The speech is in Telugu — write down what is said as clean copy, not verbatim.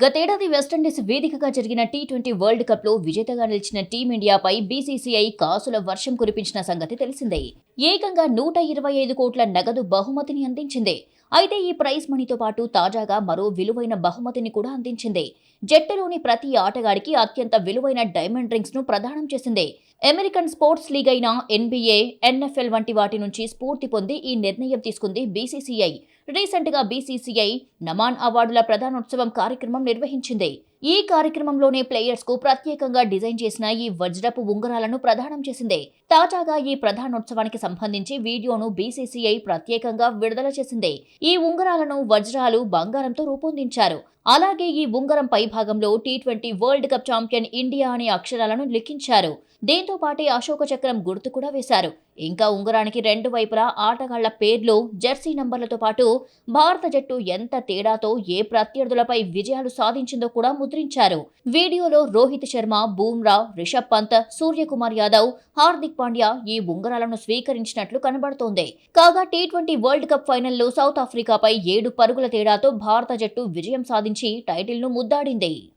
గతేడాది వెస్టిండీస్ వేదికగా జరిగిన టీ20 వరల్డ్ కప్లో విజేతగా నిలిచిన టీమిండియాపై బీసీసీఐ కాసుల వర్షం కురిపించిన సంగతి తెలిసిందే. ఏకంగా 125 కోట్ల నగదు బహుమతిని అందించింది. అయితే ఈ ప్రైజ్ మనీతో పాటు తాజాగా మరో విలువైన బహుమతిని కూడా అందించింది. జట్టులోని ప్రతి ఆటగాడికి అత్యంత విలువైన డైమండ్ రింగ్స్ ను ప్రదానం చేసింది. అమెరికన్ స్పోర్ట్స్ లీగ్ అయిన ఎన్బీఏ, ఎన్ఎఫ్ఎల్ వంటి వాటి నుంచి స్ఫూర్తి పొంది ఈ నిర్ణయం తీసుకుంది బీసీసీఐ. రీసెంట్ గా బీసీసీఐ నమాన్ అవార్డుల ప్రధానోత్సవం కార్యక్రమం నిర్వహించింది. ఈ కార్యక్రమంలోనే ప్లేయర్స్ కు ప్రత్యేకంగా డిజైన్ చేసిన ఈ వజ్రపు ఉంగరాలను ప్రదానం చేసింది. తాజాగా ఈ ప్రధానోత్సవానికి సంబంధించి వీడియోను బీసీసీఐ ప్రత్యేకంగా విడుదల చేసింది. ఈ ఉంగరాలను వజ్రాలు, బంగారంతో రూపొందించారు. అలాగే ఈ ఉంగరం పై భాగంలో T20 world cup champion India అనే అక్షరాలను లిఖించారు. దీంతో పాటే అశోక చక్రం గుర్తు కూడా వేశారు. ఇంకా ఉంగరానికి రెండు వైపులా ఆటగాళ్ల పేర్లు, జెర్సీ నంబర్లతో పాటు భారత జట్టు ఎంత తేడాతో ఏ ప్రత్యర్థులపై విజయాలు సాధించిందో కూడా ముద్రించారు. వీడియోలో రోహిత్ శర్మ, బూమ్రా, రిషబ్ పంత్, సూర్యకుమార్ యాదవ్, హార్దిక్ పాండ్యా ఈ ఉంగరాలను స్వీకరించినట్లు కనబడుతోంది. కాగా టీ20 వరల్డ్ కప్ ఫైనల్లో సౌత్ ఆఫ్రికాపై 7 పరుగుల తేడాతో భారత జట్టు విజయం సాధించి టైటిల్ను ముద్దాడింది.